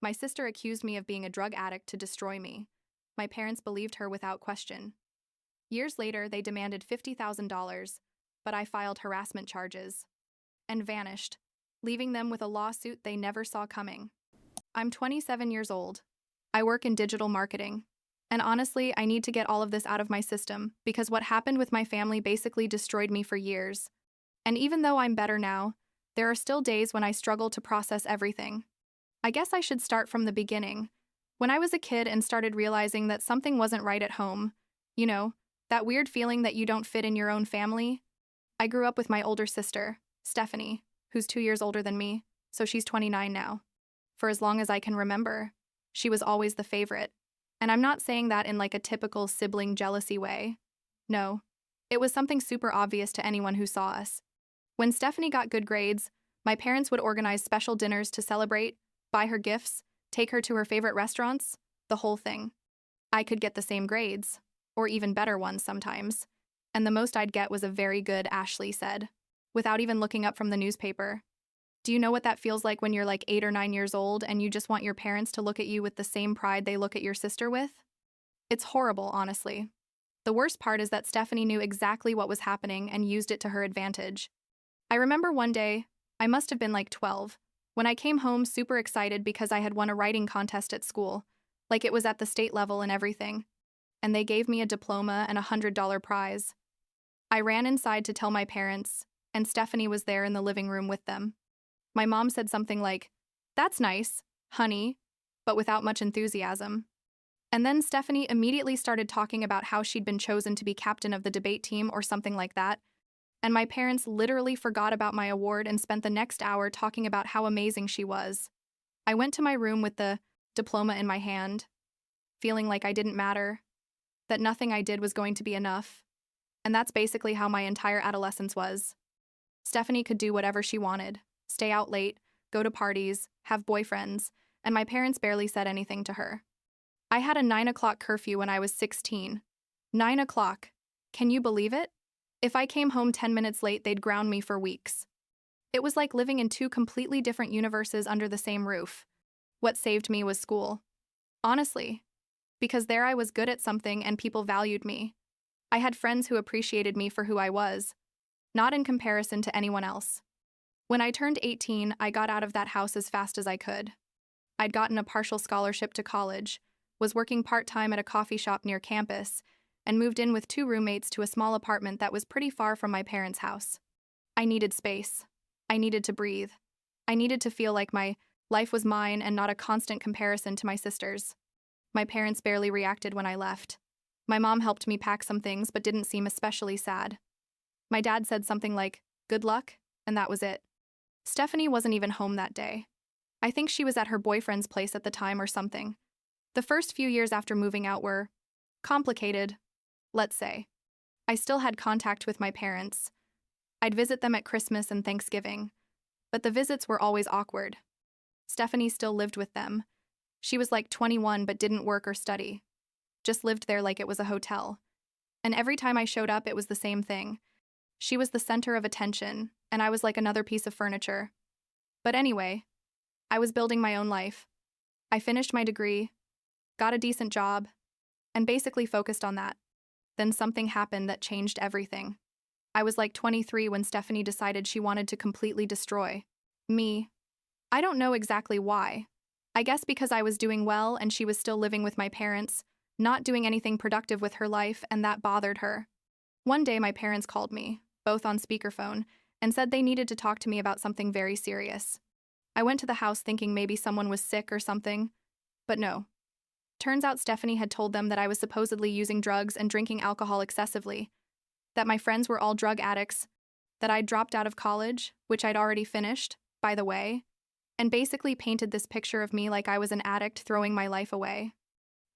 My sister accused me of being a drug addict to destroy me. My parents believed her without question. Years later, they demanded $50,000, but I filed harassment charges and vanished, leaving them with a lawsuit they never saw coming. I'm 27 years old. I work in digital marketing. And honestly, I need to get all of this out of my system because what happened with my family basically destroyed me for years. And even though I'm better now, there are still days when I struggle to process everything. I guess I should start from the beginning. When I was a kid and started realizing that something wasn't right at home, you know, that weird feeling that you don't fit in your own family. I grew up with my older sister, Stephanie, who's 2 years older than me, so she's 29 now. For as long as I can remember, she was always the favorite. And I'm not saying that in like a typical sibling jealousy way. No, it was something super obvious to anyone who saw us. When Stephanie got good grades, my parents would organize special dinners to celebrate, buy her gifts, take her to her favorite restaurants, the whole thing. I could get the same grades, or even better ones sometimes, and the most I'd get was a very good Ashley said, without even looking up from the newspaper. Do you know what that feels like when you're like 8 or 9 years old and you just want your parents to look at you with the same pride they look at your sister with? It's horrible, honestly. The worst part is that Stephanie knew exactly what was happening and used it to her advantage. I remember one day, I must have been like 12, when I came home super excited because I had won a writing contest at school, like it was at the state level and everything, and they gave me a diploma and a $100 prize. I ran inside to tell my parents, and Stephanie was there in the living room with them. My mom said something like, "That's nice, honey," but without much enthusiasm. And then Stephanie immediately started talking about how she'd been chosen to be captain of the debate team or something like that, and my parents literally forgot about my award and spent the next hour talking about how amazing she was. I went to my room with the diploma in my hand, feeling like I didn't matter, that nothing I did was going to be enough, and that's basically how my entire adolescence was. Stephanie could do whatever she wanted. Stay out late, go to parties, have boyfriends, and my parents barely said anything to her. I had a 9 o'clock curfew when I was 16. 9 o'clock. Can you believe it? If I came home 10 minutes late, they'd ground me for weeks. It was like living in two completely different universes under the same roof. What saved me was school. Honestly. Because there I was good at something and people valued me. I had friends who appreciated me for who I was, not in comparison to anyone else. When I turned 18, I got out of that house as fast as I could. I'd gotten a partial scholarship to college, was working part-time at a coffee shop near campus, and moved in with 2 roommates to a small apartment that was pretty far from my parents' house. I needed space. I needed to breathe. I needed to feel like my life was mine and not a constant comparison to my sister's. My parents barely reacted when I left. My mom helped me pack some things but didn't seem especially sad. My dad said something like, "Good luck," and that was it. Stephanie wasn't even home that day. I think she was at her boyfriend's place at the time or something. The first few years after moving out were complicated, let's say. I still had contact with my parents. I'd visit them at Christmas and Thanksgiving, but the visits were always awkward. Stephanie still lived with them. She was like 21 but didn't work or study. Just lived there like it was a hotel. And every time I showed up, it was the same thing. She was the center of attention, and I was like another piece of furniture. But anyway, I was building my own life. I finished my degree, got a decent job, and basically focused on that. Then something happened that changed everything. I was like 23 when Stephanie decided she wanted to completely destroy me. I don't know exactly why. I guess because I was doing well and she was still living with my parents, not doing anything productive with her life, and that bothered her. One day my parents called me, both on speakerphone, and said they needed to talk to me about something very serious. I went to the house thinking maybe someone was sick or something, but no. Turns out Stephanie had told them that I was supposedly using drugs and drinking alcohol excessively, that my friends were all drug addicts, that I'd dropped out of college, which I'd already finished, by the way, and basically painted this picture of me like I was an addict throwing my life away.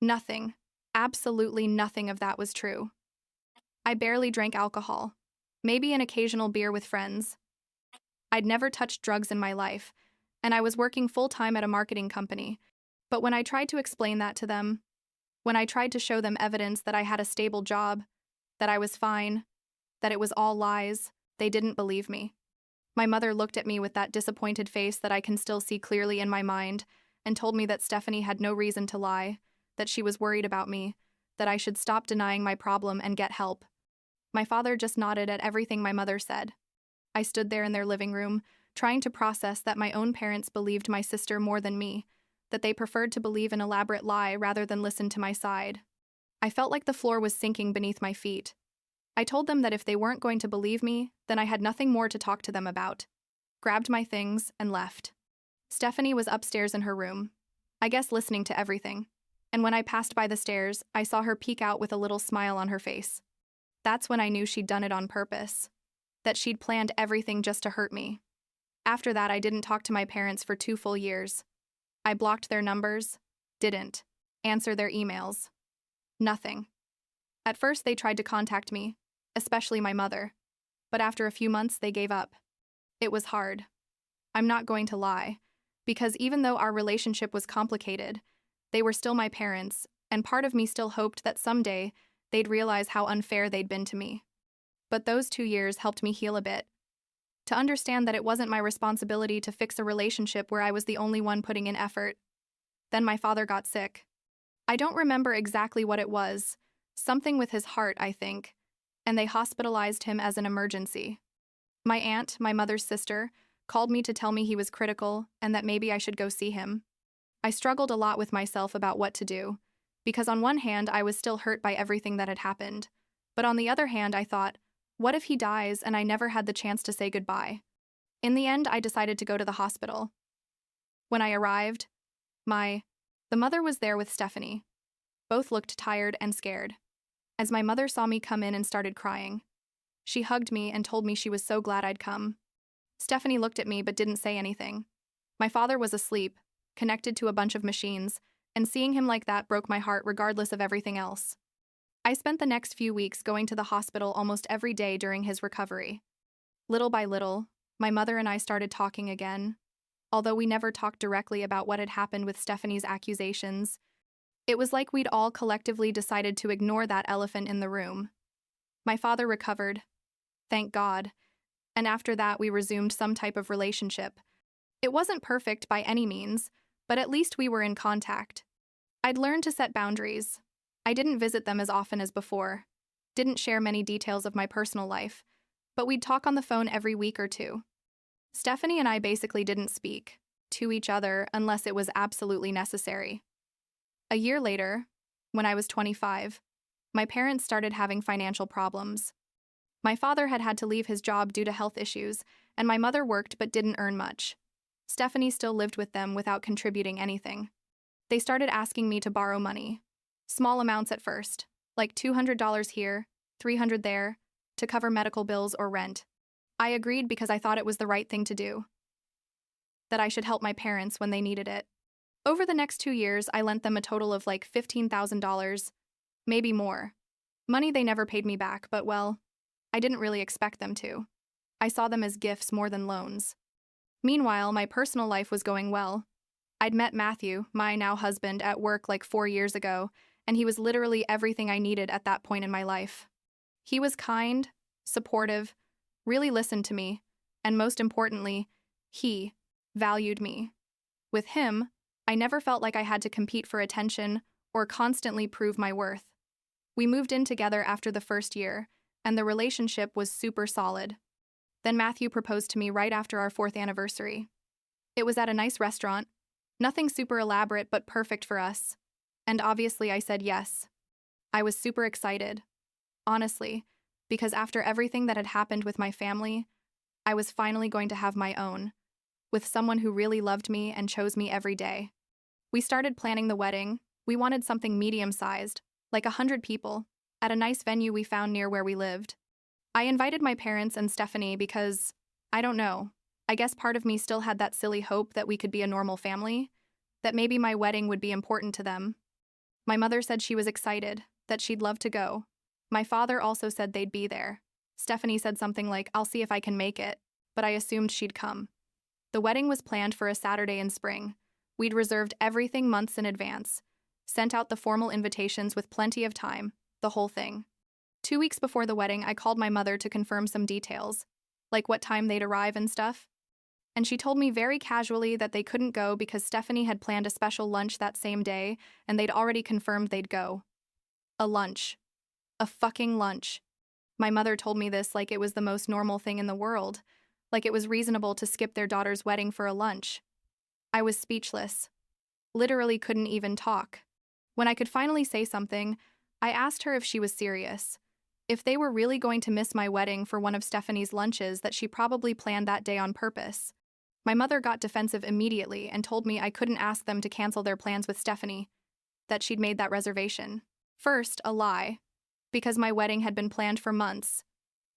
Nothing, absolutely nothing of that was true. I barely drank alcohol, maybe an occasional beer with friends. I'd never touched drugs in my life, and I was working full-time at a marketing company. But when I tried to explain that to them, when I tried to show them evidence that I had a stable job, that I was fine, that it was all lies, they didn't believe me. My mother looked at me with that disappointed face that I can still see clearly in my mind, and told me that Stephanie had no reason to lie, that she was worried about me, that I should stop denying my problem and get help. My father just nodded at everything my mother said. I stood there in their living room, trying to process that my own parents believed my sister more than me, that they preferred to believe an elaborate lie rather than listen to my side. I felt like the floor was sinking beneath my feet. I told them that if they weren't going to believe me, then I had nothing more to talk to them about. Grabbed my things and left. Stephanie was upstairs in her room, I guess listening to everything. And when I passed by the stairs, I saw her peek out with a little smile on her face. That's when I knew she'd done it on purpose. That she'd planned everything just to hurt me. After that, I didn't talk to my parents for 2 full years. I blocked their numbers, didn't answer their emails. Nothing. At first, they tried to contact me, especially my mother. But after a few months, they gave up. It was hard. I'm not going to lie, because even though our relationship was complicated, they were still my parents, and part of me still hoped that someday they'd realize how unfair they'd been to me. But those 2 years helped me heal a bit. To understand that it wasn't my responsibility to fix a relationship where I was the only one putting in effort. Then my father got sick. I don't remember exactly what it was, something with his heart, I think, and they hospitalized him as an emergency. My aunt, my mother's sister, called me to tell me he was critical and that maybe I should go see him. I struggled a lot with myself about what to do, because on one hand I was still hurt by everything that had happened, but on the other hand I thought, what if he dies and I never had the chance to say goodbye? In the end, I decided to go to the hospital. When I arrived, the mother was there with Stephanie. Both looked tired and scared. As my mother saw me come in and started crying, she hugged me and told me she was so glad I'd come. Stephanie looked at me but didn't say anything. My father was asleep, connected to a bunch of machines, and seeing him like that broke my heart regardless of everything else. I spent the next few weeks going to the hospital almost every day during his recovery. Little by little, my mother and I started talking again. Although we never talked directly about what had happened with Stephanie's accusations, it was like we'd all collectively decided to ignore that elephant in the room. My father recovered, thank God, and after that we resumed some type of relationship. It wasn't perfect by any means, but at least we were in contact. I'd learned to set boundaries. I didn't visit them as often as before, didn't share many details of my personal life, but we'd talk on the phone every week or two. Stephanie and I basically didn't speak to each other unless it was absolutely necessary. A year later, when I was 25, my parents started having financial problems. My father had had to leave his job due to health issues, and my mother worked but didn't earn much. Stephanie still lived with them without contributing anything. They started asking me to borrow money. Small amounts at first, like $200 here, $300 there, to cover medical bills or rent. I agreed because I thought it was the right thing to do. That I should help my parents when they needed it. Over the next 2 years, I lent them a total of like $15,000, maybe more. Money they never paid me back, but well, I didn't really expect them to. I saw them as gifts more than loans. Meanwhile, my personal life was going well. I'd met Matthew, my now husband, at work like 4 years ago, and he was literally everything I needed at that point in my life. He was kind, supportive, really listened to me, and most importantly, he valued me. With him, I never felt like I had to compete for attention or constantly prove my worth. We moved in together after the first year, and the relationship was super solid. Then Matthew proposed to me right after our 4th anniversary. It was at a nice restaurant, nothing super elaborate but perfect for us. And obviously I said yes. I was super excited. Honestly, because after everything that had happened with my family, I was finally going to have my own, with someone who really loved me and chose me every day. We started planning the wedding. We wanted something medium-sized, like 100 people, at a nice venue we found near where we lived. I invited my parents and Stephanie because, I don't know, I guess part of me still had that silly hope that we could be a normal family, that maybe my wedding would be important to them. My mother said she was excited, that she'd love to go. My father also said they'd be there. Stephanie said something like, "I'll see if I can make it," but I assumed she'd come. The wedding was planned for a Saturday in spring. We'd reserved everything months in advance, sent out the formal invitations with plenty of time, the whole thing. 2 weeks before the wedding, I called my mother to confirm some details, like what time they'd arrive and stuff. and she told me very casually that they couldn't go because Stephanie had planned a special lunch that same day and they'd already confirmed they'd go. A lunch. A fucking lunch. My mother told me this like it was the most normal thing in the world, like it was reasonable to skip their daughter's wedding for a lunch. I was speechless. Literally couldn't even talk. When I could finally say something, I asked her if she was serious. If they were really going to miss my wedding for one of Stephanie's lunches that she probably planned that day on purpose. My mother got defensive immediately and told me I couldn't ask them to cancel their plans with Stephanie, that she'd made that reservation. First, a lie, because my wedding had been planned for months,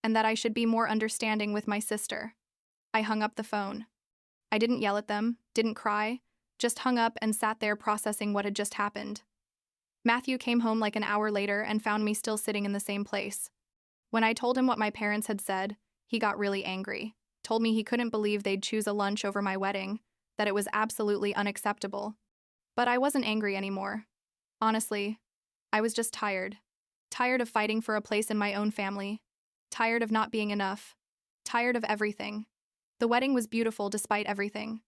and that I should be more understanding with my sister. I hung up the phone. I didn't yell at them, didn't cry, just hung up and sat there processing what had just happened. Matthew came home like an hour later and found me still sitting in the same place. When I told him what my parents had said, he got really angry, told me he couldn't believe they'd choose a lunch over my wedding, that it was absolutely unacceptable. But I wasn't angry anymore. Honestly, I was just tired. Tired of fighting for a place in my own family. Tired of not being enough. Tired of everything. The wedding was beautiful despite everything.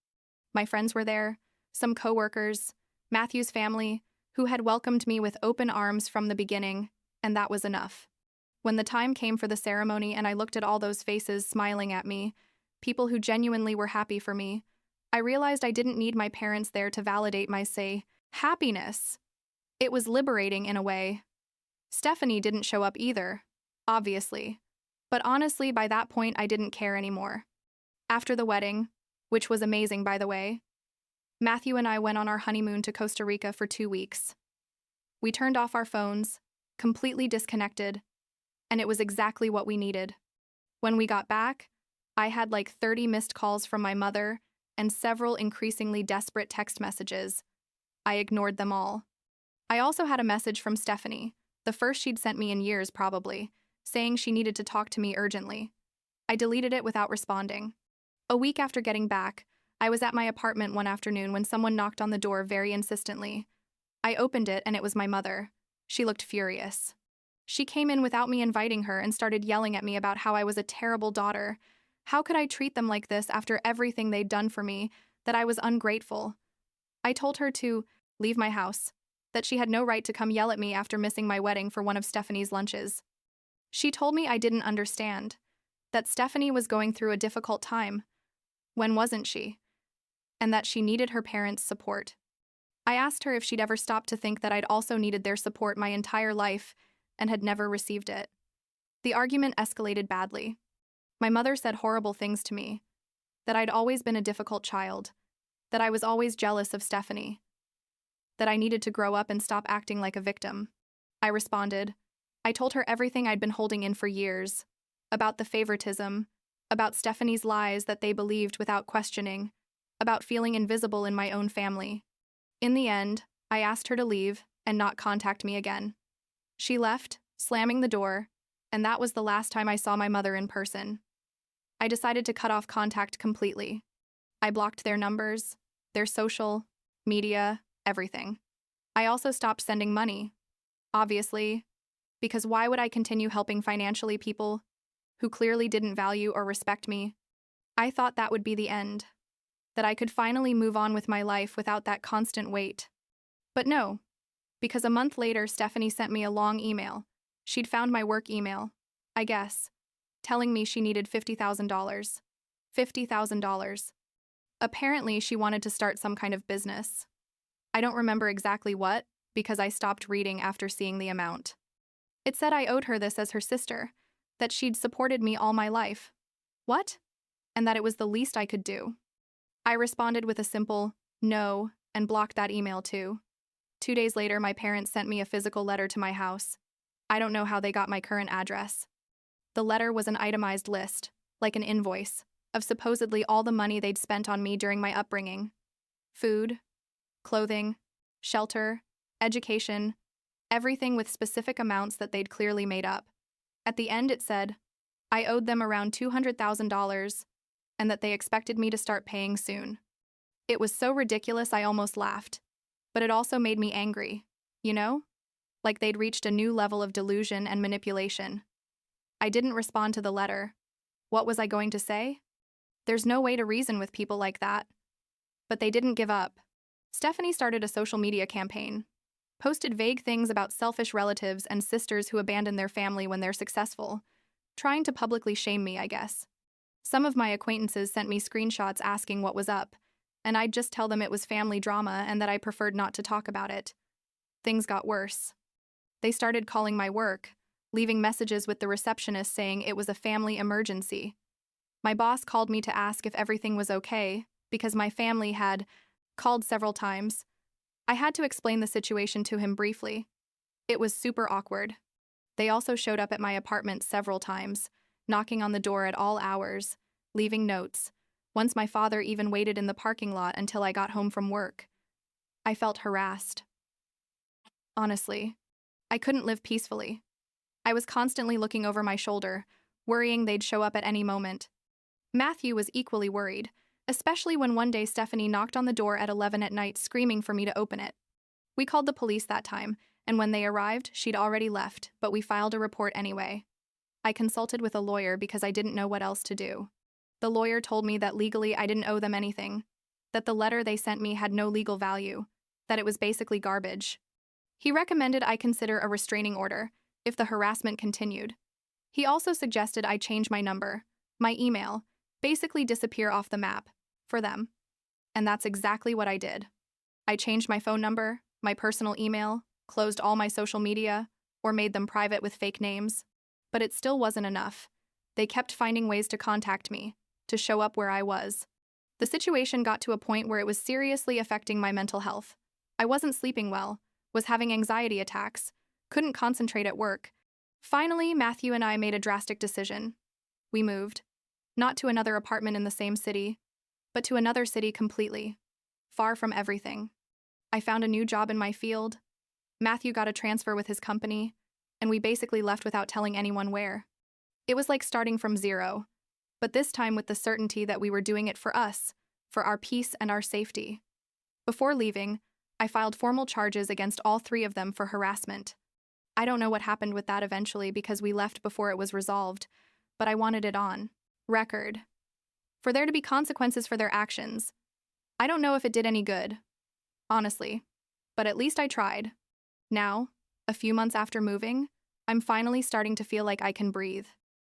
My friends were there, some coworkers, Matthew's family, who had welcomed me with open arms from the beginning, and that was enough. When the time came for the ceremony and I looked at all those faces smiling at me, people who genuinely were happy for me, I realized I didn't need my parents there to validate my, happiness. It was liberating in a way. Stephanie didn't show up either, obviously. But honestly, by that point, I didn't care anymore. After the wedding, which was amazing by the way, Matthew and I went on our honeymoon to Costa Rica for 2 weeks. We turned off our phones, completely disconnected, and it was exactly what we needed. When we got back, I had like 30 missed calls from my mother and several increasingly desperate text messages. I ignored them all. I also had a message from Stephanie, the first she'd sent me in years probably, saying she needed to talk to me urgently. I deleted it without responding. A week after getting back, I was at my apartment one afternoon when someone knocked on the door very insistently. I opened it and it was my mother. She looked furious. She came in without me inviting her and started yelling at me about how I was a terrible daughter. How could I treat them like this after everything they'd done for me, that I was ungrateful? I told her to leave my house, that she had no right to come yell at me after missing my wedding for one of Stephanie's lunches. She told me I didn't understand, that Stephanie was going through a difficult time. When wasn't she? And that she needed her parents' support. I asked her if she'd ever stopped to think that I'd also needed their support my entire life and had never received it. The argument escalated badly. My mother said horrible things to me, that I'd always been a difficult child, that I was always jealous of Stephanie, that I needed to grow up and stop acting like a victim. I responded. I told her everything I'd been holding in for years, about the favoritism, about Stephanie's lies that they believed without questioning, about feeling invisible in my own family. In the end, I asked her to leave and not contact me again. She left, slamming the door, and that was the last time I saw my mother in person. I decided to cut off contact completely. I blocked their numbers, their social, media, everything. I also stopped sending money, obviously, because why would I continue helping financially people who clearly didn't value or respect me? I thought that would be the end, that I could finally move on with my life without that constant weight. But no, because a month later Stephanie sent me a long email. She'd found my work email, I guess, telling me she needed $50,000. $50,000. Apparently she wanted to start some kind of business. I don't remember exactly what, because I stopped reading after seeing the amount. It said I owed her this as her sister, that she'd supported me all my life. What? And that it was the least I could do. I responded with a simple, no, and blocked that email too. 2 days later, my parents sent me a physical letter to my house. I don't know how they got my current address. The letter was an itemized list, like an invoice, of supposedly all the money they'd spent on me during my upbringing. Food, clothing, shelter, education, everything with specific amounts that they'd clearly made up. At the end it said, I owed them around $200,000 and that they expected me to start paying soon. It was so ridiculous I almost laughed, but it also made me angry, you know? Like they'd reached a new level of delusion and manipulation. I didn't respond to the letter. What was I going to say? There's no way to reason with people like that. But they didn't give up. Stephanie started a social media campaign, posted vague things about selfish relatives and sisters who abandon their family when they're successful, trying to publicly shame me, I guess. Some of my acquaintances sent me screenshots asking what was up, and I'd just tell them it was family drama and that I preferred not to talk about it. Things got worse. They started calling my work, leaving messages with the receptionist saying it was a family emergency. My boss called me to ask if everything was okay, because my family had called several times. I had to explain the situation to him briefly. It was super awkward. They also showed up at my apartment several times, knocking on the door at all hours, leaving notes. Once my father even waited in the parking lot until I got home from work. I felt harassed. Honestly, I couldn't live peacefully. I was constantly looking over my shoulder, worrying they'd show up at any moment. Matthew was equally worried, especially when one day Stephanie knocked on the door at 11 at night screaming for me to open it. We called the police that time, and when they arrived, she'd already left, but we filed a report anyway. I consulted with a lawyer because I didn't know what else to do. The lawyer told me that legally I didn't owe them anything, that the letter they sent me had no legal value, that it was basically garbage. He recommended I consider a restraining order if the harassment continued. He also suggested I change my number, my email, basically disappear off the map, for them. And that's exactly what I did. I changed my phone number, my personal email, closed all my social media, or made them private with fake names. But it still wasn't enough. They kept finding ways to contact me, to show up where I was. The situation got to a point where it was seriously affecting my mental health. I wasn't sleeping well, was having anxiety attacks, couldn't concentrate at work. Finally, Matthew and I made a drastic decision. We moved. Not to another apartment in the same city, but to another city completely, far from everything. I found a new job in my field. Matthew got a transfer with his company, and we basically left without telling anyone where. It was like starting from zero, but this time with the certainty that we were doing it for us, for our peace and our safety. Before leaving, I filed formal charges against all three of them for harassment. I don't know what happened with that eventually because we left before it was resolved, but I wanted it on record. For there to be consequences for their actions. I don't know if it did any good, honestly, but at least I tried. Now, a few months after moving, I'm finally starting to feel like I can breathe.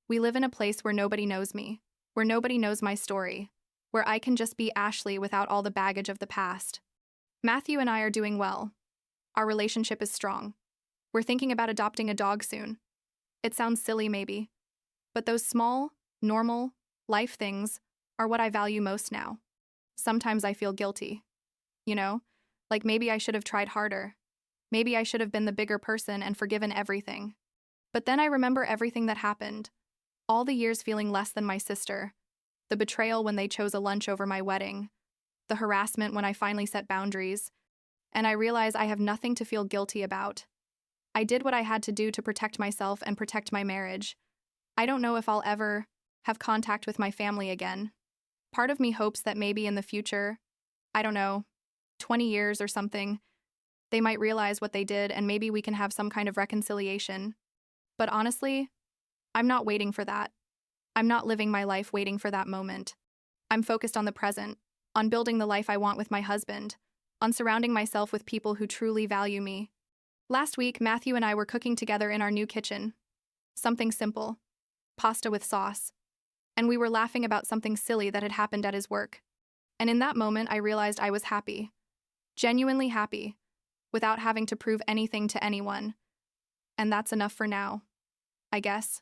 We live in a place where nobody knows me, where nobody knows my story, where I can just be Ashley without all the baggage of the past. Matthew and I are doing well. Our relationship is strong. We're thinking about adopting a dog soon. It sounds silly maybe, but those small, normal, life things are what I value most now. Sometimes I feel guilty. Like maybe I should have tried harder. Maybe I should have been the bigger person and forgiven everything. But then I remember everything that happened. All the years feeling less than my sister. The betrayal when they chose a lunch over my wedding. The harassment when I finally set boundaries. And I realize I have nothing to feel guilty about. I did what I had to do to protect myself and protect my marriage. I don't know if I'll ever have contact with my family again. Part of me hopes that maybe in the future, 20 years or something, they might realize what they did and maybe we can have some kind of reconciliation. But honestly, I'm not waiting for that. I'm not living my life waiting for that moment. I'm focused on the present, on building the life I want with my husband, on surrounding myself with people who truly value me. Last week, Matthew and I were cooking together in our new kitchen. Something simple. Pasta with sauce. And we were laughing about something silly that had happened at his work. And in that moment, I realized I was happy. Genuinely happy, without having to prove anything to anyone. And that's enough for now, I guess.